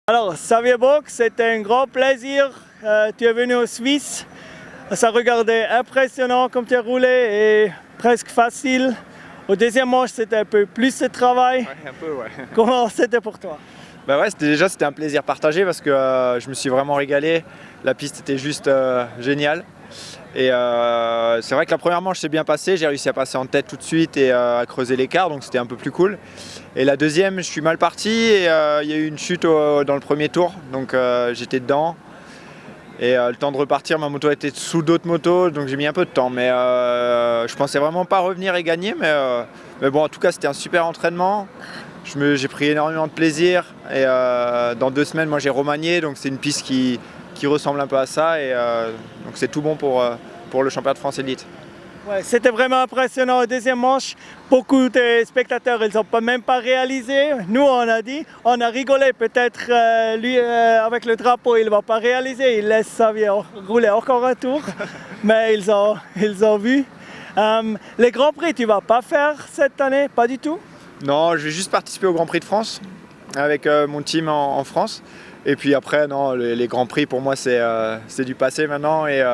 Alors, Xavier Bock, c'était un grand plaisir. Tu es venu en Suisse. Ça regardait impressionnant comme tu as roulé et presque facile. Au deuxième manche, c'était un peu plus de travail. Ouais, un peu, ouais. Comment c'était pour toi? Bah ouais, c'était un plaisir partagé parce que je me suis vraiment régalé. La piste était juste géniale. Et c'est vrai que la première manche s'est bien passée, j'ai réussi à passer en tête tout de suite et à creuser l'écart, donc c'était un peu plus cool. Et la deuxième, je suis mal parti et il y a eu une chute dans le premier tour, donc j'étais dedans. Et le temps de repartir, ma moto était sous d'autres motos, donc j'ai mis un peu de temps. Mais je pensais vraiment pas revenir et gagner, mais bon, en tout cas, c'était un super entraînement. J'ai pris énormément de plaisir et dans 2 semaines, moi j'ai remanié, donc c'est une piste qui ressemble un peu à ça et donc c'est tout bon pour le championnat de France Élite. Ouais, c'était vraiment impressionnant au deuxième manche. Beaucoup de spectateurs, ils n'ont même pas réalisé. Nous, on a rigolé. Peut-être lui, avec le drapeau, il ne va pas réaliser. Il laisse Xavier rouler encore un tour. Mais ils ont vu. Les Grands Prix, tu ne vas pas faire cette année? Pas du tout? Non, je vais juste participer au Grand Prix de France avec mon team en France. Et puis après, non, les Grands Prix, pour moi, c'est du passé maintenant. Et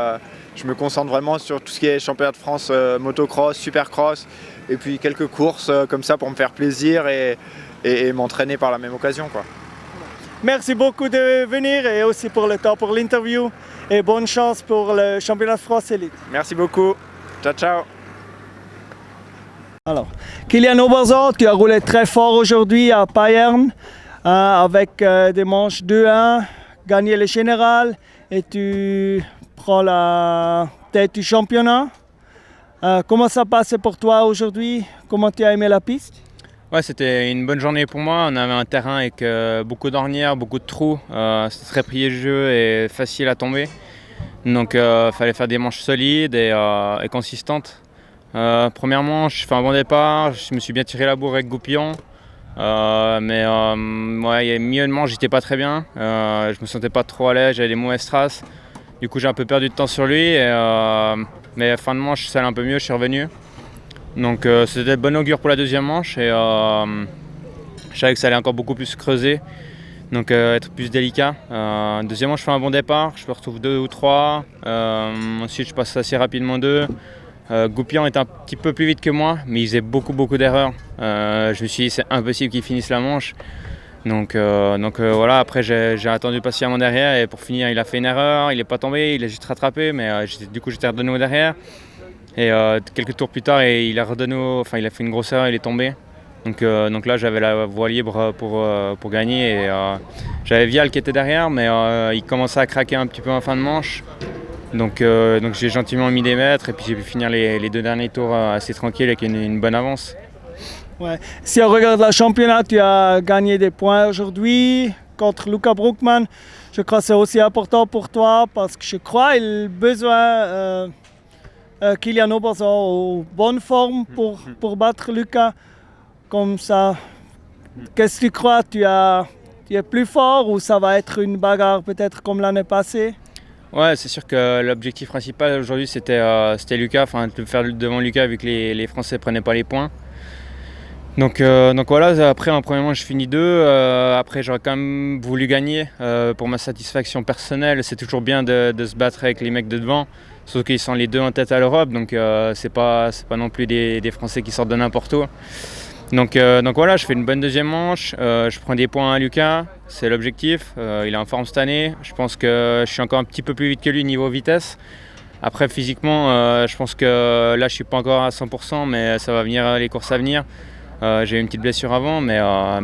je me concentre vraiment sur tout ce qui est championnat de France, motocross, supercross. Et puis quelques courses comme ça pour me faire plaisir et m'entraîner par la même occasion, quoi. Merci beaucoup de venir et aussi pour le temps pour l'interview. Et bonne chance pour le championnat de France Élite. Merci beaucoup. Ciao, ciao. Alors, Kilian Oberzo, tu as roulé très fort aujourd'hui à Payerne avec des manches 2-1, gagné le général et tu prends la tête du championnat. Comment ça passait pour toi aujourd'hui? Comment tu as aimé la piste? Ouais, c'était une bonne journée pour moi. On avait un terrain avec beaucoup d'ornières, beaucoup de trous. C'était très piégeux et facile à tomber. Donc il fallait faire des manches solides et consistantes. Première manche, je fais un bon départ, je me suis bien tiré la bourre avec Goupillon. Mais ouais, il y a milieu de manche, j'étais pas très bien. Je me sentais pas trop à l'aise, j'avais des mauvaises traces. Du coup, j'ai un peu perdu de temps sur lui. Mais fin de manche, ça allait un peu mieux, je suis revenu. Donc c'était de bon augure pour la deuxième manche. Et je savais que ça allait encore beaucoup plus creuser. Donc être plus délicat. Deuxième manche, je fais un bon départ, je me retrouve 2 ou 3. Ensuite, je passe assez rapidement 2. Goupillon est un petit peu plus vite que moi, mais il faisait beaucoup d'erreurs. Je me suis dit c'est impossible qu'il finisse la manche. Donc voilà, après j'ai attendu patiemment derrière et pour finir il a fait une erreur, il n'est pas tombé, il a juste rattrapé, mais du coup j'étais redonné au derrière. Et quelques tours plus tard il a fait une grosse erreur, il est tombé. Donc là j'avais la voie libre pour gagner et j'avais Vial qui était derrière, mais il commençait à craquer un petit peu en fin de manche. Donc j'ai gentiment mis des mètres et puis j'ai pu finir les 2 derniers tours assez tranquille avec une bonne avance. Ouais. Si on regarde le championnat, tu as gagné des points aujourd'hui contre Luca Bruckmann. Je crois que c'est aussi important pour toi parce que je crois qu'il a besoin Kilian Oberzo en bonne forme pour battre Luca. Comme ça, qu'est-ce que tu crois? Tu es plus fort ou ça va être une bagarre peut-être comme l'année passée? Ouais, c'est sûr que l'objectif principal aujourd'hui c'était Luca, de le faire devant Luca vu que les Français ne prenaient pas les points. Donc voilà, après en premier manche je finis 2, après j'aurais quand même voulu gagner pour ma satisfaction personnelle. C'est toujours bien de se battre avec les mecs de devant, sauf qu'ils sont les 2 en tête à l'Europe, donc c'est pas non plus des Français qui sortent de n'importe où. Donc voilà, je fais une bonne deuxième manche, je prends des points à Lucas, c'est l'objectif. Il est en forme cette année, je pense que je suis encore un petit peu plus vite que lui niveau vitesse. Après physiquement, je pense que là je suis pas encore à 100%, mais ça va venir les courses à venir. J'ai eu une petite blessure avant, mais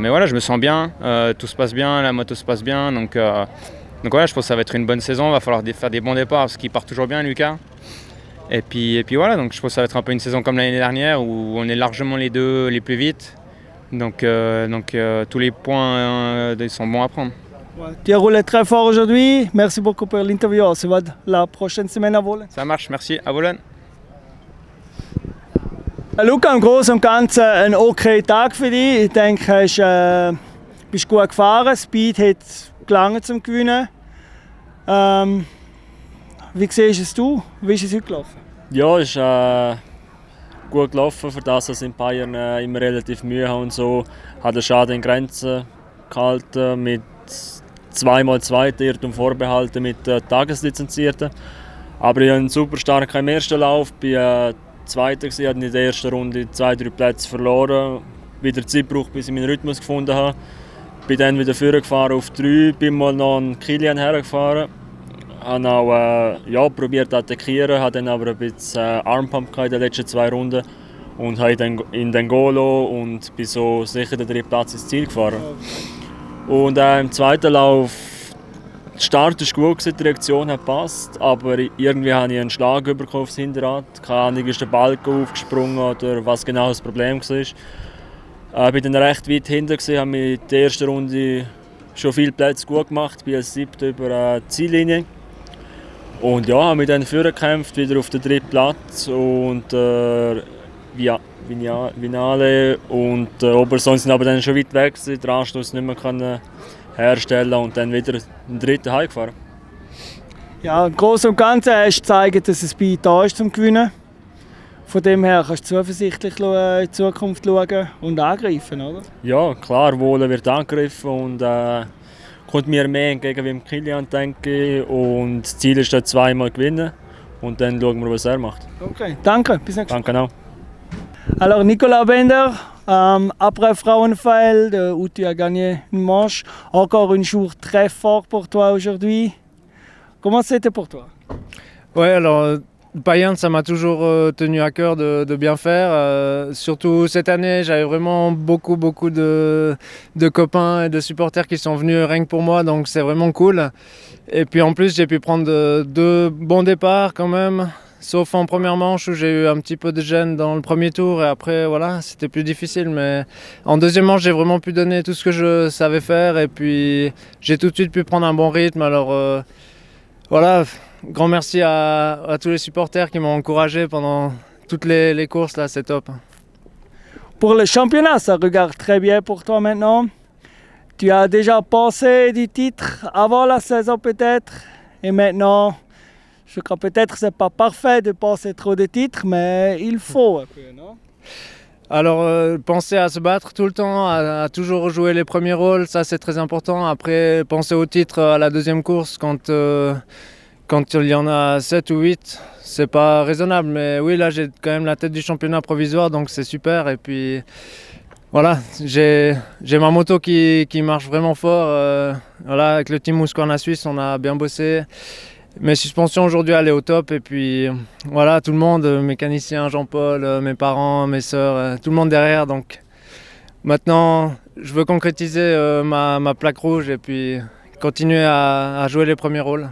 voilà, je me sens bien, tout se passe bien, la moto se passe bien. Donc voilà, je pense que ça va être une bonne saison, il va falloir faire des bons départs parce qu'il part toujours bien Lucas. Et puis voilà, donc je pense que ça va être un peu une saison comme l'année dernière où on est largement les 2 les plus vite. Donc tous les points sont bons à prendre. Ouais. Tu as roulé très fort aujourd'hui. Merci beaucoup pour l'interview. On se voit la prochaine semaine à Wohlen. Ça marche, merci. À Wohlen. Luca, im Großen und Ganzen ein okay Tag für dich. Ich denke, du bist gut gefahren. Speed hat gelangt zum Gewinnen. Wie siehst du? Wie ist es heute gelaufen? Ja, es ist gut gelaufen, für das, dass ich in Bayern immer relativ Mühe habe und so. Hat den Schaden in Grenzen gehalten mit zweimal Zweiter, Irrtum vorbehalten mit Tageslizenzierten. Aber ich hatte einen super starken im ersten Lauf, bin Zweiter gewesen, habe in der ersten Runde 2-3 Plätze verloren, wieder Zeit gebraucht, bis ich meinen Rhythmus gefunden habe. Bin dann wieder vorgefahren auf 3, bin mal noch an Kilian hergefahren. Habe auch probiert zu attackieren, hatte dann aber ein bisschen Armpump in den letzten 2 Runden und habe dann in den Golo und bin so sicher den 3. Platz ins Ziel gefahren. Und im zweiten Lauf, der Start war gut, die Reaktion hat gepasst, aber irgendwie habe ich einen Schlag bekommen aufs Hinterrad. Keine Ahnung, ist der Balken aufgesprungen oder was genau das Problem war. Ich war dann recht weit hinten, habe mir in der ersten Runde schon viele Plätze gut gemacht, bin als 7. über die Ziellinie. Und ja, habe mich dann vorgekämpft, wieder auf den 3. Platz und Vinale und Oberson sind aber dann schon weit weg, den Anschluss nicht mehr herstellen und dann wieder den 3. heimgefahren. Ja, im Großen und Ganzen hast du gezeigt, dass es bei dir da ist zum Gewinnen. Von dem her kannst du zuversichtlich in die Zukunft schauen und angreifen, oder? Ja, klar, Wohlen wird angegriffen und kommt mir mehr entgegen wie im Kilian, denke ich. Und das Ziel ist, 2-mal gewinnen und dann schauen wir, was er macht. Okay, danke, bis nächstes Mal. Danke auch. Alors Nicolas Bender, après Frauenfeld, où tu as gagné une manche, encore un jour très fort pour toi aujourd'hui. Comment c'était pour toi? Ouais, alors Bayern, ça m'a toujours tenu à cœur de bien faire. Surtout cette année, j'avais vraiment beaucoup de copains et de supporters qui sont venus rien que pour moi, donc c'est vraiment cool. Et puis en plus, j'ai pu prendre 2 bons départs quand même. Sauf en première manche où j'ai eu un petit peu de gêne dans le premier tour et après voilà, c'était plus difficile. Mais en deuxième manche, j'ai vraiment pu donner tout ce que je savais faire et puis j'ai tout de suite pu prendre un bon rythme. Alors voilà, grand merci à tous les supporters qui m'ont encouragé pendant toutes les courses, là, c'est top. Pour le championnat, ça regarde très bien pour toi maintenant. Tu as déjà pensé du titre avant la saison peut-être et maintenant... Je crois peut-être que ce n'est pas parfait de penser trop de titres, mais il faut un peu, non? Alors, penser à se battre tout le temps, à toujours jouer les premiers rôles, ça c'est très important. Après, penser au titre à la deuxième course, quand il y en a 7 ou 8, c'est pas raisonnable. Mais oui, là j'ai quand même la tête du championnat provisoire, donc c'est super. Et puis voilà, j'ai ma moto qui marche vraiment fort. Voilà, avec le team Husqvarna Suisse, on a bien bossé. Mes suspensions aujourd'hui allaient au top et puis voilà, tout le monde, mécanicien, Jean-Paul, mes parents, mes sœurs, tout le monde derrière. Donc maintenant, je veux concrétiser ma plaque rouge et puis continuer à jouer les premiers rôles.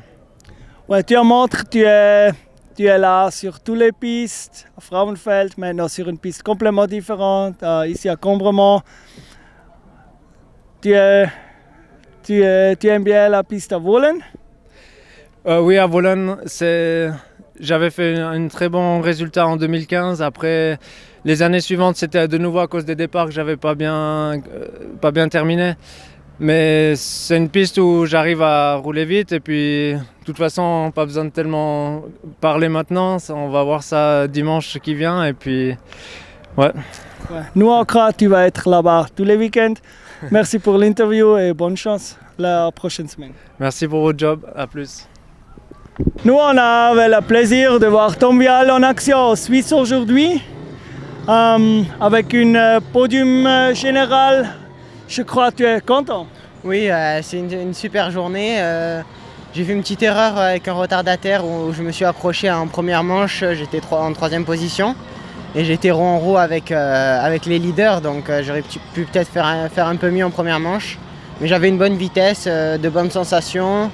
Ouais, tu en montres, tu es là sur toutes les pistes, à Frauenfeld, maintenant sur une piste complètement différente, ici à Combrement. Tu aimes bien la piste à Wohlen? Oui, à Wohlen, j'avais fait un très bon résultat en 2015. Après, les années suivantes, c'était de nouveau à cause des départs que j'avais pas bien terminé. Mais c'est une piste où j'arrive à rouler vite et puis de toute façon, pas besoin de tellement parler maintenant. On va voir ça dimanche qui vient et puis ouais. Nous on croit que tu vas être là-bas tous les week-ends. Merci pour l'interview et bonne chance la prochaine semaine. Merci pour votre job, à plus. Nous, on avait le plaisir de voir Tom Vialle en action en Suisse aujourd'hui, avec une podium général. Je crois que tu es content. Oui, c'est une super journée. J'ai fait une petite erreur avec un retardataire où je me suis accroché en première manche, j'étais en 3e position. Et j'étais roue en roue avec les leaders, donc j'aurais pu peut-être faire un peu mieux en première manche. Mais j'avais une bonne vitesse, de bonnes sensations.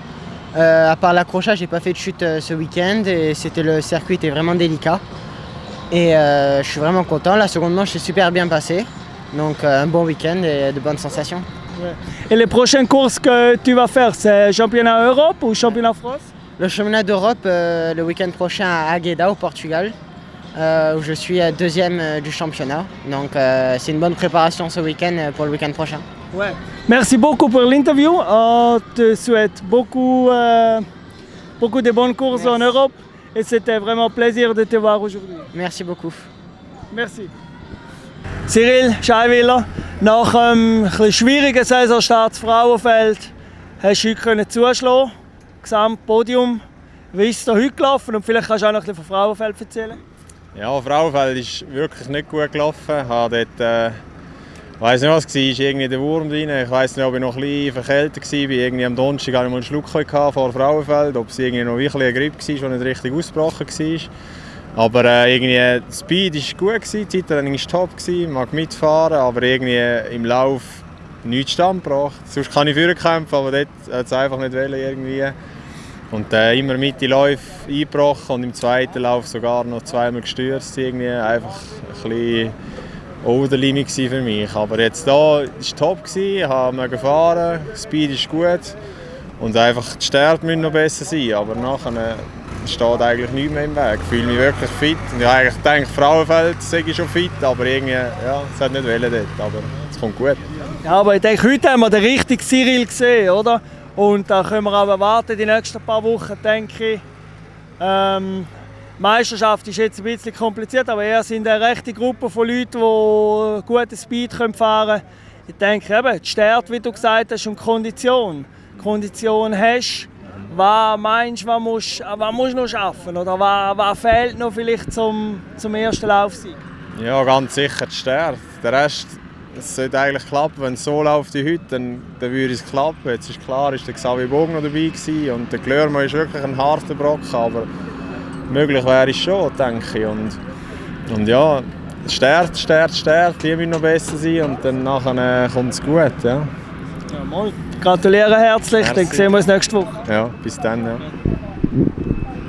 À part l'accrochage, j'ai pas fait de chute ce week-end et le circuit était vraiment délicat. Et je suis vraiment content. La seconde manche s'est super bien passée. Donc un bon week-end et de bonnes sensations. Ouais. Et les prochaines courses que tu vas faire, c'est championnat Europe ou championnat France? Le championnat d'Europe le week-end prochain à Agueda au Portugal, où je suis 2e du championnat. Donc c'est une bonne préparation ce week-end pour le week-end prochain. Ouais. Merci beaucoup pour l'interview. On te souhaite beaucoup de bonnes courses en Europe et c'était vraiment un plaisir de te voir aujourd'hui. Merci beaucoup. Merci. Cyril Scheiwiller, nach einem schwierigen Saisonstart Frauenfeld hast du heute zuschlagen, Gesamtpodium. Wie ist es dir heute gelaufen? Und vielleicht kannst du auch noch ein bisschen von Frauenfeld erzählen. Ja, Frauenfeld ist wirklich nicht gut gelaufen. Ich habe dort, weiss nicht was war, irgendwie der Wurm drin. Ich weiss nicht, ob ich noch ein bisschen verkältet war. Irgendwie am Donnerstag hatte ich mal einen Schluck vor Frauenfeld, ob es irgendwie noch ein eine Grippe war, die nicht richtig ausgebrochen war. Aber irgendwie, der Speed war gut, die Zeittraining war top, ich mag mitfahren, aber irgendwie im Lauf nichts stand gebracht. Sonst kann ich vorkämpfen, aber dort hat es einfach nicht wollen irgendwie. Und immer mit die Läufe eingebrochen und im zweiten Lauf sogar noch zweimal gestürzt. Irgendwie einfach ein bisschen over the limit für mich. Aber jetzt hier war es top, ich konnte gefahren, Speed ist gut und einfach die Stärke müssen noch besser sein. Aber nachher steht eigentlich nichts mehr im Weg. Ich fühle mich wirklich fit. Und ich habe eigentlich gedacht, Frauenfeld sei ich schon fit, aber irgendwie, ja, es hat nicht wollen dort. Aber es kommt gut. Ja, aber ich denke, heute haben wir den richtigen Cyril gesehen, oder? Und da können wir auch erwarten, die nächsten paar Wochen, denke ich. Die Meisterschaft ist jetzt ein bisschen kompliziert, aber er sind eine rechte Gruppe von Leuten, die guten Speed fahren können. Ich denke eben, die Stärke, wie du gesagt hast, und Kondition. Kondition hast, was meinst du, was musst du noch schaffen? Oder was fehlt noch vielleicht zum ersten Laufsieg? Ja, ganz sicher die Stärke. Der Rest, es sollte eigentlich klappen. Wenn es so läuft wie heute, dann würde es klappen. Jetzt ist klar, ist der Xavier Bogen noch dabei gewesen und der Glörmann ist wirklich ein harter Brocken, aber möglich wäre es schon, denke ich. Und ja, Stärke, die müssen noch besser sein und dann nachher kommt es gut. Ja. Ja, mal. Gratuliere herzlich, dann sehen wir uns nächste Woche. Ja, bis dann. Ja.